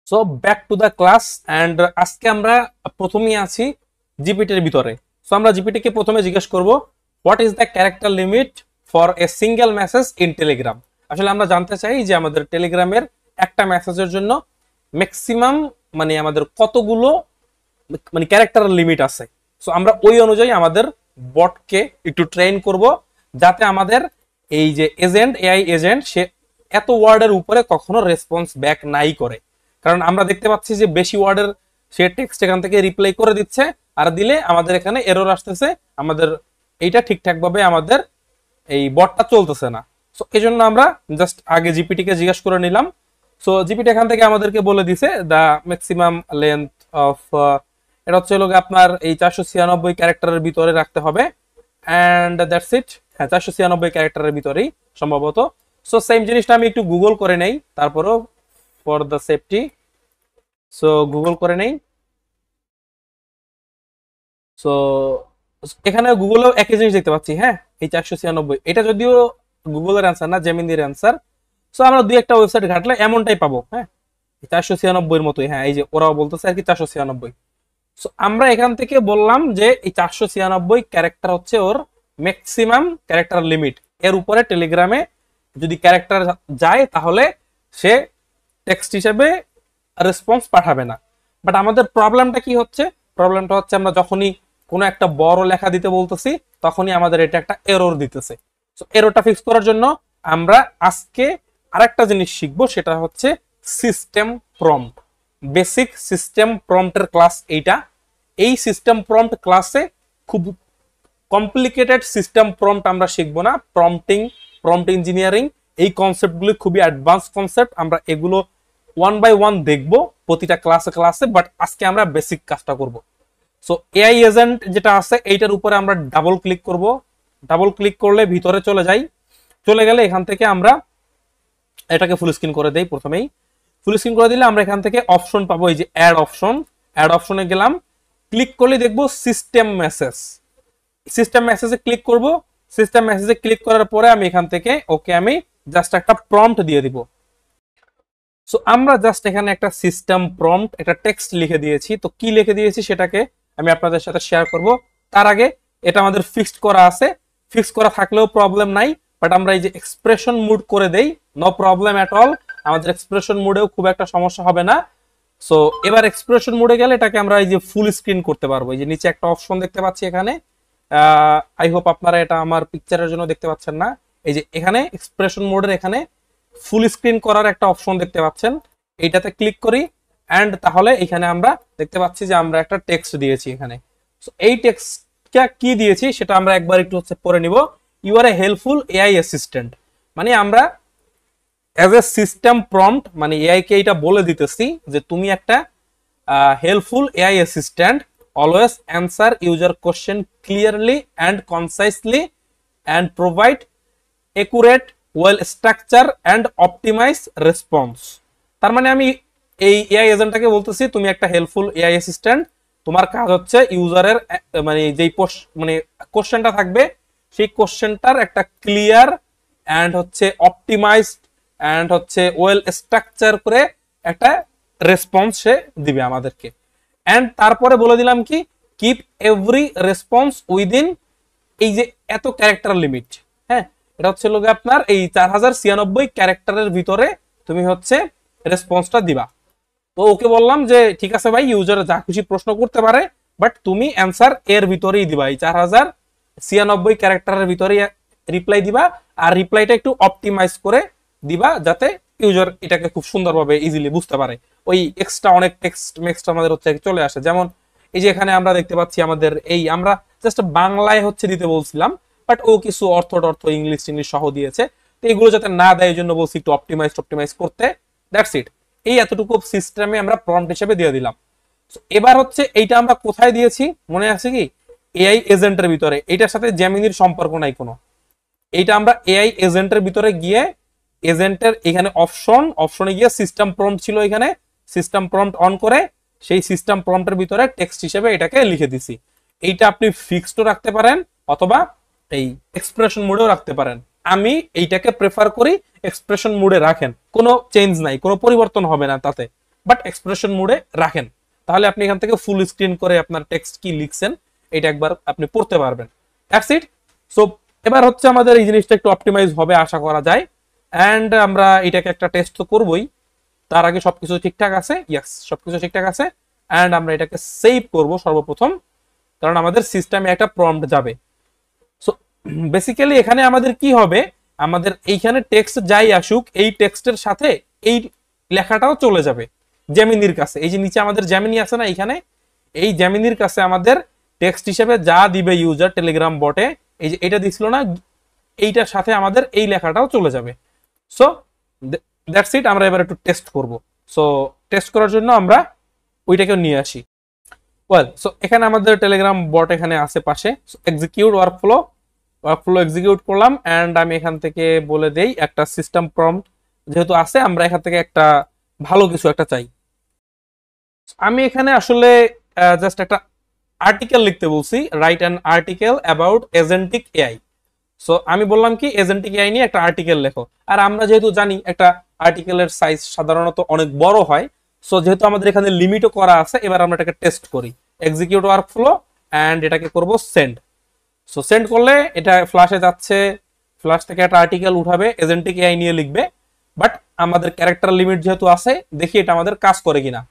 So back to the class and আজকে আমরা প্রথমেই আছি জিপিটির ভিতরে। সো আমরা জিপিটি কে প্রথমে জিজ্ঞেস করব what is the character limit for a single message in Telegram. আসলে আমরা জানতে চাই যে আমাদের টেলিগ্রামের একটা মেসেজের জন্য ম্যাক্সিমাম মানে আমাদের কতগুলো মানে ক্যারেক্টার লিমিট আছে। সো আমরা ওই অনুযায়ী আমাদের বটকে একটু ট্রেন করব যাতে আমাদের এই যে এজেন্ট এআই এজেন্ট সে এত ওয়ার্ডের উপরে কখনো রেসপন্স ব্যাক নাই করে। কারণ আমরা দেখতে পাচ্ছি যে বেশি ওয়ার্ডের সে টেক্সট এখান থেকে রিপ্লাই করে দিচ্ছে, আর দিলে আমাদের এখানে এরর আসতেছে, আমাদের এইটা ঠিকঠাক ভাবে আমাদের এই বটটা চলতেছে না। সো এই জন্য আমরা জাস্ট আগে জিপিটি কে জিজ্ঞেস করে নিলাম। সো জিপিটি এখান থেকে আমাদেরকে বলে দিছে দা ম্যাক্সিমাম লেন্থ অফ, এটা হচ্ছে লোক আপনার এই 496 ক্যারেক্টারের ভিতরে রাখতে হবে অ্যান্ড দ্যাটস ইট। হ্যাঁ, 496 ক্যারেক্টারের ভিতরেই সম্ভবত। সো সেম জিনিসটা আমি একটু গুগল করে নেই, তারপরও for the safety. So Google করে নেই। সো এখানে গুগলেও একই জিনিস দেখতে পাচ্ছি। হ্যাঁ, এই 496 এটা যদিও গুগলের অ্যান্সার না, জেমিনির অ্যান্সার। সো আমরা দুই একটা ওয়েবসাইট ঘাটলে এমনটাই পাবো। হ্যাঁ, 496 মতোই। হ্যাঁ, এই যে ওরাও বলতেছে আর কি 496। সো আমরা এখান থেকে বললাম যে এই 496 ক্যারেক্টার হচ্ছে ওর ম্যাক্সিমাম ক্যারেক্টার লিমিট। এর উপরে টেলিগ্রামে যদি ক্যারেক্টার যায় তাহলে সে টেক্সট হিসেবে রেসপন্স পাঠাবে না। বাট আমাদের প্রবলেমটা কি হচ্ছে? প্রবলেমটা হচ্ছে আমরা যখনই কোনো একটা বড় লেখা দিতে বলতেছি তখনই আমাদের এটা একটা এরর দিতেছে। সো এররটা ফিক্স করার জন্য আমরা আজকে আরেকটা জিনিস শিখবো, সেটা হচ্ছে সিস্টেম প্রম্পট। বেসিক সিস্টেম প্রম্পটের ক্লাস এইটা। এই সিস্টেম প্রম্পট ক্লাসে খুব কমপ্লিকেটেড সিস্টেম প্রম্পট আমরা শিখবো না। প্রম্পটিং, প্রম্পট ইঞ্জিনিয়ারিং, এই কনসেপ্টগুলো খুবই অ্যাডভান্স কনসেপ্ট। আমরা এগুলো ওয়ান বাই ওয়ান দেখবো প্রতিটা ক্লাসে ক্লাসে, বাট আজকে আমরা বেসিক কাজটা করব। সো এআই এজেন্ট যেটা আছে এইটার উপরে আমরা ডাবল ক্লিক করব। ডাবল ক্লিক করলে ভিতরে চলে যাই। চলে গেলে এখান থেকে আমরা এটাকে ফুল স্ক্রিন করে দেই। প্রথমেই ফুল স্ক্রিন করে দিলে আমরা এখান থেকে অপশন পাবো, এই যে অ্যাড অপশন। অ্যাড অপশনে গেলাম, ক্লিক করলে দেখবো সিস্টেম মেসেজ। সিস্টেম মেসেজে ক্লিক করব। সিস্টেম মেসেজে ক্লিক করার পরে আমি এখান থেকে ওকে আমি জাস্ট একটা প্রম্পট দিয়ে দিব। সো আমরা জাস্ট এখানে একটা সিস্টেম প্রম্পট, একটা টেক্সট লিখে দিয়েছি। তো কি লিখে দিয়েছি সেটাকে আমি আপনাদের সাথে শেয়ার করব। তার আগে এটা আমাদের ফিক্সড করা আছে, ফিক্স করা থাকলেও প্রবলেম নাই। বাট আমরা এই যে এক্সপ্রেশন মুড করে দেই, নো প্রবলেম এট অল। আমাদের এক্সপ্রেশন মুডেও খুব একটা সমস্যা হবে না। সো এবার এক্সপ্রেশন মোডে গেলে এটাকে আমরা এই যে ফুল স্ক্রিন করতে পারবো। এই যে নিচে একটা অপশন দেখতে পাচ্ছি এখানে, আই হোপ আপনারা এটা আমার পিকচারের জন্য দেখতে পাচ্ছেন না। এই যে এখানে এক্সপ্রেশন মোডের এখানে ফুল স্ক্রিন করার একটা অপশন দেখতে পাচ্ছেন, এইটাতে ক্লিক করি অ্যান্ড তাহলে এখানে আমরা দেখতে পাচ্ছি যে আমরা একটা টেক্সট দিয়েছি এখানে। সো এই টেক্সটটা কি দিয়েছি সেটা আমরা একবার একটু হচ্ছে পড়ে নিব। You are a helpful AI assistant, মানে আমরা অ্যাজ এ সিস্টেম প্রম্পট মানে এআই কে এটা বলে দিতেছি যে তুমি একটা helpful AI assistant, always answer user question clearly and concisely and provide accurate well structure and optimize response. তার মানে আমি এই এআই এজেন্টটাকে বলতেছি তুমি একটা হেল্পফুল এআই অ্যাসিস্ট্যান্ট, তোমার কাজ হচ্ছে ইউজারের মানে যেই মানে কোশ্চেনটা থাকবে সেই কোশ্চেনটার একটা ক্লিয়ার অ্যান্ড হচ্ছে অপটিমাইজড অ্যান্ড হচ্ছে ওয়েল স্ট্রাকচার করে একটা রেসপন্স সে দিবে আমাদেরকে। অ্যান্ড তারপরে বলে দিলাম কি, কিপ এভরি রেসপন্স উইদিন এই যে এত ক্যারেক্টার লিমিট। হ্যাঁ, এটা হচ্ছে লোক আপনার এই 4096 ক্যারেক্টারের ভিতরে তুমি হচ্ছে রেসপন্সটা দিবা। তো ওকে বললাম যে ঠিক আছে ভাই, ইউজার যা খুশি প্রশ্ন করতে পারে, বাট তুমি অ্যান্সার এর ভিতরেই দিবা, এই 4096 ক্যারেক্টারের ভিতরেই রিপ্লাই দিবা। আর রিপ্লাইটা একটু অপটিমাইজ করে দিবা যাতে ইউজার এটাকে খুব সুন্দরভাবে ইজিলি বুঝতে পারে। ওই এক্সট্রা অনেক টেক্সট মেক্সট আমাদের হচ্ছে চলে আসে। যেমন এই যে এখানে আমরা দেখতে পাচ্ছি আমাদের এই আমরা জাস্ট বাংলায় হচ্ছে দিতে বলছিলাম, বাট ও কিছু অর্থ ইংলিশ সহ দিয়েছে। তো এগুলো যাতে না দেয় এই জন্য বলছি একটু অপটিমাইজ করতে। That's it. এই এতটুকু সিস্টেমে আমরা প্রম্পট হিসেবে দিয়ে দিলাম। এবার হচ্ছে এইটা আমরা কোথায় দিয়েছি মনে আছে কি? এআই এজেন্টের ভিতরে। এটার সাথে জেমিনির সম্পর্ক নাই কোনো। এইটা আমরা এআই এজেন্টের ভিতরে গিয়ে এজেন্টের এখানে অপশনে গিয়ে সিস্টেম প্রম্পট ছিল, এখানে সিস্টেম প্রম্পট অন করে সেই সিস্টেম প্রম্পটের ভিতরে টেক্সট হিসেবে এটাকে লিখে দিছি। এইটা আপনি ফিক্সডও রাখতে পারেন অথবা এই এক্সপ্রেশন মোডেও রাখতে পারেন। আমি এইটাকে প্রেফার করি এক্সপ্রেশন মোডে রাখেন, কোনো চেঞ্জ নাই, কোনো পরিবর্তন হবে না তাতে। বাট এক্সপ্রেশন মোডে রাখেন, তাহলে আপনি এখান থেকে ফুল স্ক্রিন করে আপনার টেক্সট কি লিখছেন এটা একবার আপনি পড়তে পারবেন। That's it. সো এবার হচ্ছে আমাদের এই জিনিসটা একটু অপটিমাইজ হবে আশা করা যায়, অ্যান্ড আমরা এটাকে একটা টেস্ট তো করবোই। তার আগে সবকিছু ঠিকঠাক আছে, ইয়েস সবকিছু ঠিকঠাক আছে, অ্যান্ড আমরা এটাকে সেভ করব সর্বপ্রথম, কারণ আমাদের সিস্টেমে একটা প্রম্পট যাবে। সো বেসিক্যালি এখানে আমাদের কি হবে, আমাদের এইখানে টেক্সট যাই আসুক এই টেক্সটের সাথে এই লেখাটাও চলে যাবে জেমিনির কাছে। এই যে নিচে আমাদের জেমিনি আছে না, এইখানে এই জেমিনির কাছে আমাদের টেক্সট হিসেবে যা দিবে ইউজার টেলিগ্রাম বটে, এই যে এটা দিছিল না, এইটার সাথে আমাদের এই লেখাটাও চলে যাবে। So that's it. আমরা এবার একটু টেস্ট করব। সো টেস্ট করার জন্য আমরা ওইটাকেও নিয়ে আসি। ওয়েল, সো এখানে আমাদের টেলিগ্রাম বট এখানে আছে পাশে। এক্সিকিউট ওয়ার্কফ্লো এক্সিকিউট করলাম, অ্যান্ড আমি এখান থেকে বলে দেই একটা সিস্টেম প্রম্পট যেহেতু আছে, আমরা এখান থেকে একটা ভালো কিছু একটা চাই। আমি এখানে আসলে জাস্ট একটা আর্টিকেল লিখতে বলছি, right an article about agentic AI. So আমি বললাম কি এজেন্টিক এআই নিয়ে একটা আর্টিকেল লেখো। আর আমরা যেহেতু জানি একটা আর্টিকেলের সাইজ সাধারণত অনেক বড় হয়, সো যেহেতু আমাদের এখানে লিমিটও করা আছে, এবার আমরা এটাকে টেস্ট করি। এক্সিকিউট ওয়ার্কফ্লো অ্যান্ড এটাকে করব সেন্ড। সো সেন্ড করলে এটা ফ্ল্যাশে যাচ্ছে, ফ্ল্যাশ থেকে একটা আর্টিকেল উঠাবে, এজেন্টিক এআই নিয়ে লিখবে। বাট আমাদের ক্যারেক্টার লিমিট যেহেতু আছে, দেখি এটা আমাদের কাজ করে কিনা।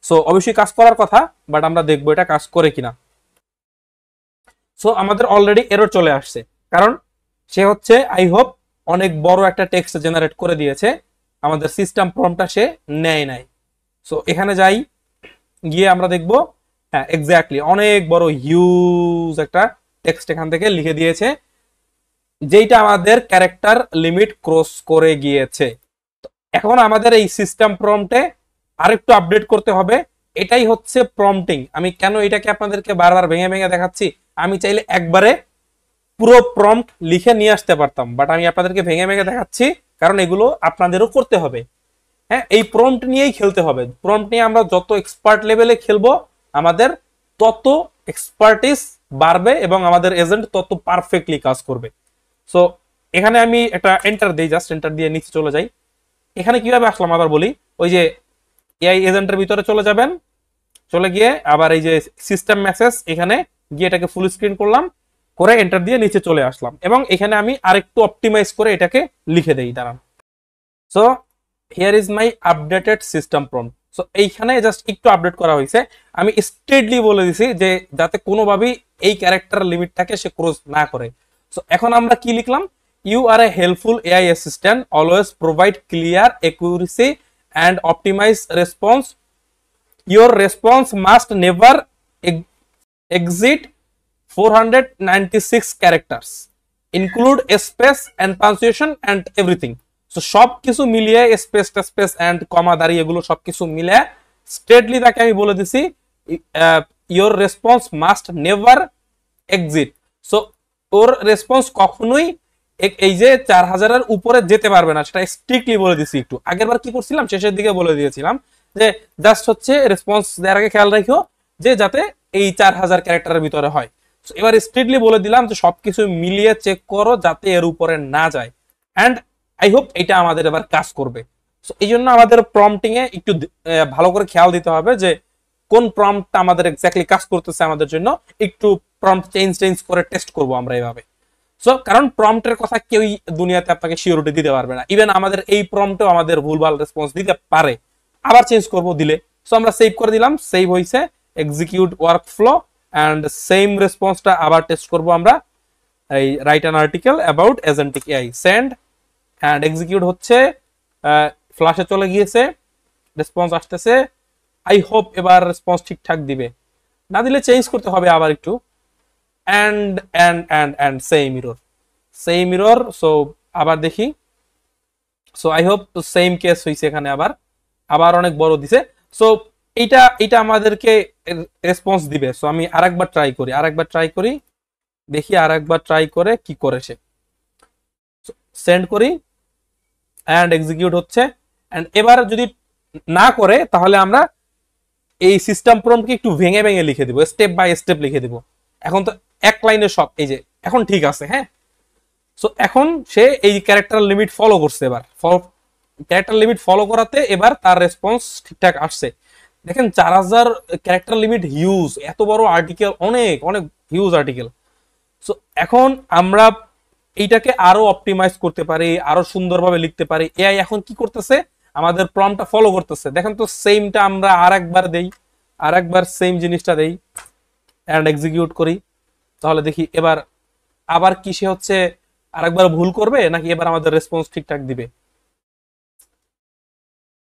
সো অবশ্যই কাজ করার কথা, বাট আমরা দেখবো এটা কাজ করে কিনা। সো আমাদের অলরেডি এরর চলে আসছে, কারণ সে হচ্ছে আই হোপ অনেক বড় একটা টেক্সট জেনারেট করে দিয়েছে, আমাদের সিস্টেম প্রম্পটটা সে নেয় নাই। সো এখানে যাই, গিয়ে আমরা দেখবো হ্যাঁ এক্স্যাক্টলি অনেক বড় হিউজ একটা টেক্সট এখান থেকে লিখে দিয়েছে, যেটা আমাদের ক্যারেক্টার লিমিট ক্রস করে গিয়েছে। এখন আমাদের এই সিস্টেম প্রম্পটে আরেকটু আপডেট করতে হবে। এটাই হচ্ছে প্রম্পটিং। আমি কেন এটাকে আপনাদেরকে বারবার ভেঙে ভেঙে দেখাচ্ছি, আমি চাইলে একবারে পুরো প্রম্পট লিখে নিয়ে আসতে পারতাম, বাট আমি আপনাদেরকে ভেঙে ভেঙে দেখাচ্ছি কারণ এগুলো আপনাদেরও করতে হবে। হ্যাঁ, এই প্রম্পট নিয়েই খেলতে হবে। প্রম্পট নিয়ে আমরা যত এক্সপার্ট লেভেলে খেলবো, আমাদের তত এক্সপার্টিস বাড়বে এবং আমাদের এজেন্ট তত পারফেক্টলি কাজ করবে। সো এখানে আমি একটা এন্টার দিই, জাস্ট এন্টার দিয়ে নিচে চলে যাই। এখানে কিভাবে আসলাম আবার বলি, ওই যে এআই এজেন্টের ভিতরে চলে যাবেন, চলে গিয়ে আবার এই যে সিস্টেম মেসেজ এখানে গিয়ে এটাকে ফুল স্ক্রিন করলাম, করে এন্টার দিয়ে নিচে চলে আসলাম, এবং এখানে আমি আরেকটু অপটিমাইজ করে এটাকে লিখে দেই, দাঁড়ান। So here is my updated system prompt. So এইখানে জাস্ট একটু আপডেট করা হয়েছে। আমি স্ট্রেটলি বলে দিছি যে যাতে কোনোভাবেই এই ক্যারেক্টার লিমিটটাকে সে ক্রস না করে। সো এখন আমরা কি লিখলাম, you are a helpful AI assistant, always provide clear accuracy and optimize response. Your response must never exceed 496 characters, include space and punctuation and everything. So সব কিছু মিলিয়ে স্পেস স্পেস এন্ড কমা দাঁড়ি এগুলো সবকিছু মিলে স্ট্রেটলি তাকে আমি বলে দিছি your response must never exceed. So ওর রেসপন্স কখনোই এই যে 4000-এর উপরে যেতে পারবে না, সেটা স্ট্রিক্টলি বলে দিছি। একটু আগের বার কি করছিলাম, শেষের দিকে বলে দিয়েছিলাম যে জাস্ট হচ্ছে রেসপন্স দেওয়ার আগে খেয়াল রাখো যে যাতে এই 4000 ক্যারেক্টারের ভিতরে হয়। এবার স্ট্রিক্টলি বলে দিলাম যে সবকিছু মিলিয়ে চেক করো যাতে এর উপরে না যায়, এন্ড আই হোপ এটা আমাদের এবার কাজ করবে। সো এই জন্য আমাদের প্রম্পটিং এ একটু ভালো করে খেয়াল দিতে হবে যে কোন প্রম্পটটা আমাদের এক্স্যাক্টলি কাজ করতেছে আমাদের জন্য। একটু প্রম্পট চেঞ্জ করে টেস্ট করব আমরা এইভাবে। সো কারণ প্রম্পটের কথা কেউই দুনিয়াতে আপনাকে সিওরিটি দিতে পারবে না। ইভেন আমাদের এই প্রম্পটেও আমাদের ভুলভাল রেসপন্স দিতে পারে, আবার চেঞ্জ করব দিলে। সো আমরা সেভ করে দিলাম, সেভ হয়েছে, এক্সিকিউট ওয়ার্কফ্লো, এন্ড সেম রেসপন্সটা আবার টেস্ট করব আমরা। এই write an article about agentic AI, send, and execute হচ্ছে, ফ্ল্যাশে চলে গিয়েছে, রেসপন্স আসতেছে। আই হোপ এবার রেসপন্স ঠিকঠাক দিবে, না দিলে চেঞ্জ করতে হবে আবার একটু। and same error. সো আবার দেখি। So I hope same case হইছে, এখানে আবার অনেক বড় দিছে। সো এইটা আমাদেরকে রেসপন্স দিবে। সো আমি আরেকবার ট্রাই করি, দেখি আরেকবার ট্রাই করে কি করে সে। সেন্ড করি, এন্ড এক্সিকিউট হচ্ছে, এন্ড এবার যদি না করে তাহলে আমরা এই সিস্টেম প্রম্পটকে একটু ভেঙে ভেঙে লিখে দিব, স্টেপ বাই স্টেপ লিখে দিব। এখন তো এক লাইনে সব, এই যে এখন ঠিক আছে। হ্যাঁ, সো এখন সে এই ক্যারেক্টার লিমিট ফলো করছে, এবার ক্যারেক্টার লিমিট ফলো করাতে এবার তার রেসপন্স ঠিকঠাক আসছে। দেখেন 4000 ক্যারেক্টার লিমিট, হিউজ, এত বড় আর্টিকেল, অনেক অনেক হিউজ আর্টিকেল। সো এখন আমরা এইটাকে আরো অপটিমাইজ করতে পারি, আরো সুন্দরভাবে লিখতে পারি। এআই এখন কি করতেছে, আমাদের প্রম্পটটা ফলো করতেছে। দেখেন তো সেমটা আমরা আরেকবার দেই, আরেকবার সেম জিনিসটা দেই এন্ড এক্সিকিউট করি, তাহলে দেখি এবার আবার কি সে হচ্ছে আরেকবার ভুল করবে নাকি এবার আমাদের রেসপন্স ঠিকঠাক দিবে।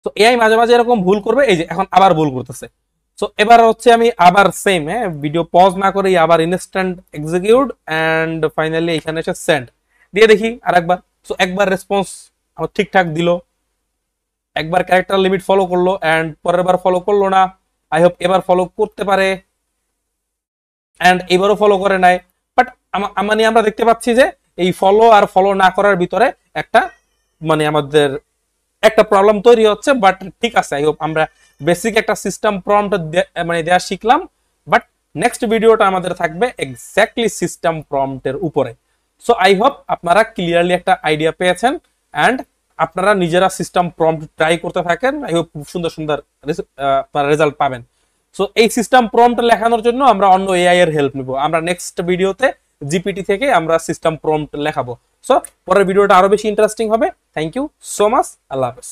তো এআই মাঝে মাঝে এরকম ভুল করবে, এই যে এখন আবার ভুল করতেছে। সো এবার হচ্ছে আমি আবার সেম, হ্যাঁ, ভিডিও পজ না করেই আবার ইনস্ট্যান্ট এক্সিকিউট এন্ড ফাইনালি এখানে এসে সেন্ড দিয়ে দেখি আরেকবার। সো একবার রেসপন্স আমার ঠিকঠাক দিল, একবার ক্যারেক্টার লিমিট ফলো করলো এন্ড পরের বার ফলো করলো না। আই হোপ এবার ফলো করতে পারে, এন্ড এবারও ফলো করে নাই। বাট মানে আমরা দেখতে পাচ্ছি যে এই ফলো আর ফলো না করার ভিতরে একটা মানে আমাদের একটা প্রবলেম তৈরি হচ্ছে। বাট ঠিক আছে, আই হোপ আমরা বেসিক একটা সিস্টেম প্রম্পট মানে দেওয়া শিখলাম। বাট নেক্সট ভিডিওটা আমাদের থাকবে এক্স্যাক্টলি সিস্টেম প্রম্পটের উপরে। সো আই হোপ আপনারা ক্লিয়ারলি একটা আইডিয়া পেয়েছেন এন্ড আপনারা নিজেরা সিস্টেম প্রম্পট ট্রাই করতে থাকেন। আই হোপ সুন্দর সুন্দর রেজাল্ট পাবেন। সো এই সিস্টেম প্রম্পট লেখানোর জন্য আমরা অন্য এআই এর হেল্প নিব। আমরা নেক্সট ভিডিওতে জিপিটি থেকে আমরা সিস্টেম প্রম্পট লেখাবো। সো পরের ভিডিওটা আরো বেশি ইন্টারেস্টিং হবে। থ্যাংক ইউ সো মাচ, আল্লাহ হাফেজ।